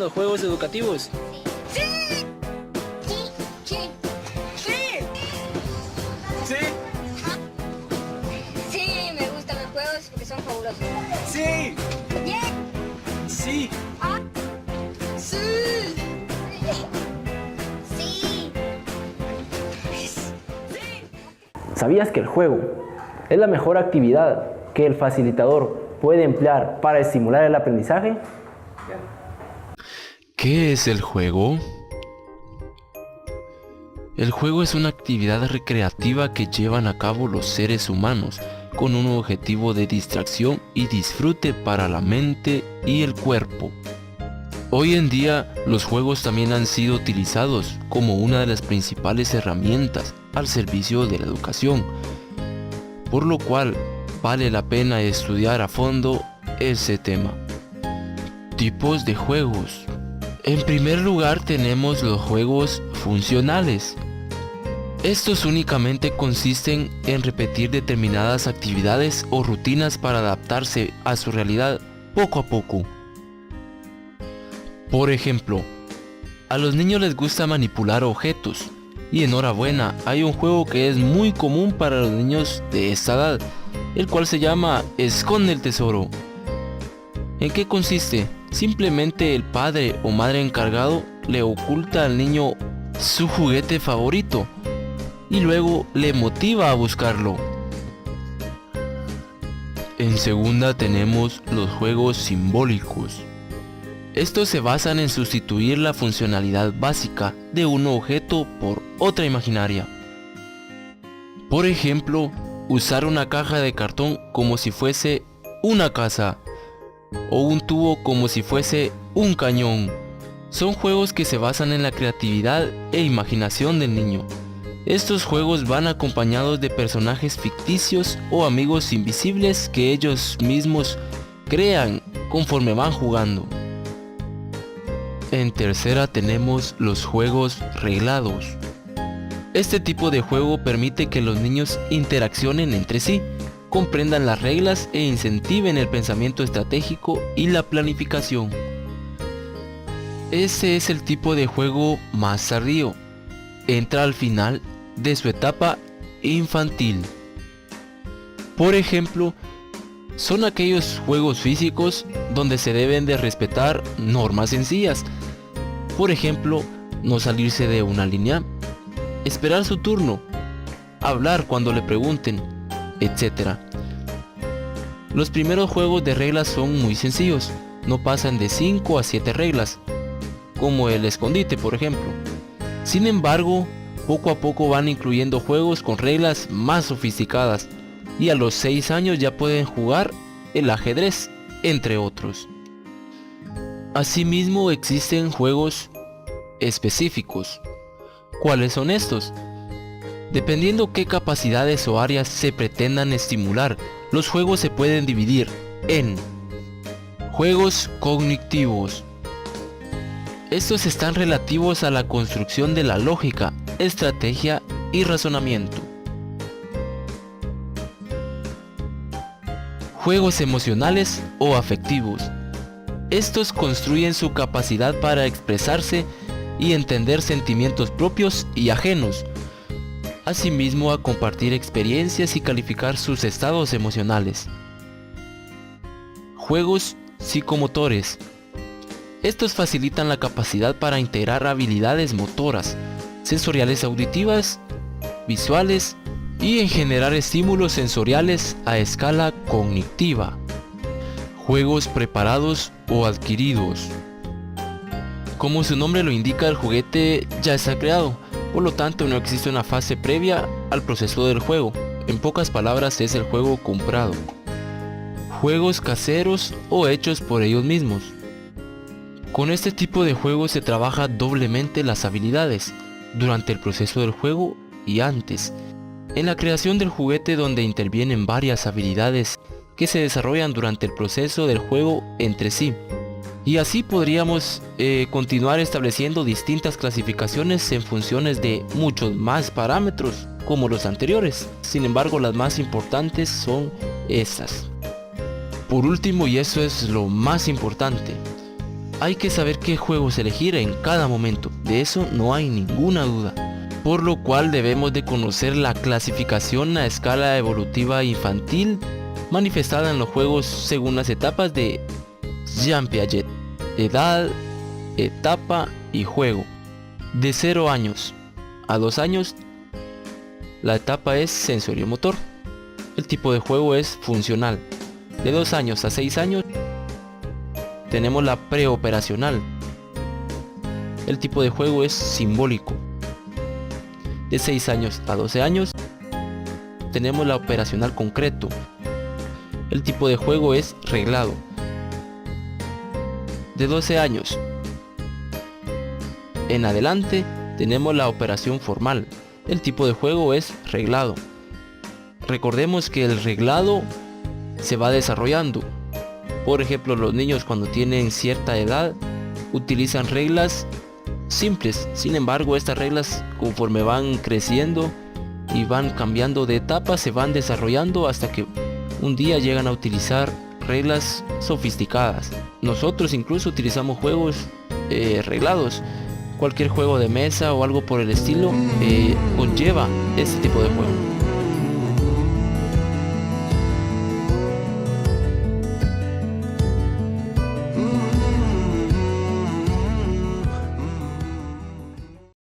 los juegos educativos? Sí. Sí. Sí. Sí. Sí, me gustan los juegos porque son fabulosos. Sí. Bien. Sí. Ah. Sí. Sí. ¿Sabías que el juego es la mejor actividad que el facilitador puede emplear para estimular el aprendizaje? ¿Qué es el juego? El juego es una actividad recreativa que llevan a cabo los seres humanos con un objetivo de distracción y disfrute para la mente y el cuerpo. Hoy en día, los juegos también han sido utilizados como una de las principales herramientas al servicio de la educación, por lo cual vale la pena estudiar a fondo ese tema. Tipos de juegos. En primer lugar tenemos los juegos funcionales. Estos únicamente consisten en repetir determinadas actividades o rutinas para adaptarse a su realidad poco a poco. Por ejemplo, a los niños les gusta manipular objetos, y enhorabuena, hay un juego que es muy común para los niños de esta edad, el cual se llama Esconde el Tesoro. ¿En qué consiste? Simplemente el padre o madre encargado le oculta al niño su juguete favorito y luego le motiva a buscarlo. En segunda tenemos los juegos simbólicos. Estos se basan en sustituir la funcionalidad básica de un objeto por otra imaginaria. Por ejemplo, usar una caja de cartón como si fuese una casa, o un tubo como si fuese un cañón. Son juegos que se basan en la creatividad e imaginación del niño. Estos juegos van acompañados de personajes ficticios o amigos invisibles que ellos mismos crean conforme van jugando. En tercera tenemos los juegos reglados. Este tipo de juego permite que los niños interaccionen entre sí, comprendan las reglas e incentiven el pensamiento estratégico y la planificación. Ese es el tipo de juego más tardío. Entra al final de su etapa infantil. Por ejemplo, son aquellos juegos físicos donde se deben de respetar normas sencillas. Por ejemplo, no salirse de una línea, esperar su turno, hablar cuando le pregunten, etc. Los primeros juegos de reglas son muy sencillos, no pasan de 5 a 7 reglas, como el escondite por ejemplo. Sin embargo, poco a poco van incluyendo juegos con reglas más sofisticadas, y a los 6 años ya pueden jugar el ajedrez, entre otros. Asimismo existen juegos específicos. ¿Cuáles son estos? Dependiendo qué capacidades o áreas se pretendan estimular, los juegos se pueden dividir en juegos cognitivos. Estos están relativos a la construcción de la lógica, estrategia y razonamiento. Juegos emocionales o afectivos. Estos construyen su capacidad para expresarse y entender sentimientos propios y ajenos, asimismo a compartir experiencias y calificar sus estados emocionales. Juegos psicomotores. Estos facilitan la capacidad para integrar habilidades motoras, sensoriales auditivas, visuales y en generar estímulos sensoriales a escala cognitiva. Juegos preparados o adquiridos. Como su nombre lo indica, el juguete ya está creado, por lo tanto no existe una fase previa al proceso del juego. En pocas palabras, es el juego comprado. Juegos caseros o hechos por ellos mismos. Con este tipo de juegos se trabaja doblemente las habilidades, durante el proceso del juego y antes. En la creación del juguete, donde intervienen varias habilidades que se desarrollan durante el proceso del juego entre sí. Y así podríamos continuar estableciendo distintas clasificaciones en funciones de muchos más parámetros como los anteriores. Sin embargo, las más importantes son estas. Por último, y eso es lo más importante, Hay que saber qué juegos elegir en cada momento, de eso no hay ninguna duda. Por lo cual debemos de conocer la clasificación a escala evolutiva infantil manifestada en los juegos según las etapas de Jean Piaget: edad, etapa y juego. De 0 años a 2 años, la etapa es sensorio-motor. El tipo de juego es funcional. De 2 años a 6 años tenemos la preoperacional. El tipo de juego es simbólico. De 6 años a 12 años tenemos la operacional concreto. El tipo de juego es reglado. De 12 años en adelante tenemos la operación formal. El tipo de juego es reglado. Recordemos que el reglado se va desarrollando. Por ejemplo, los niños cuando tienen cierta edad utilizan reglas simples. Sin embargo, estas reglas, conforme van creciendo y van cambiando de etapa, se van desarrollando hasta que un día llegan a utilizar reglas sofisticadas. Nosotros incluso utilizamos juegos reglados. Cualquier juego de mesa o algo por el estilo conlleva este tipo de juego.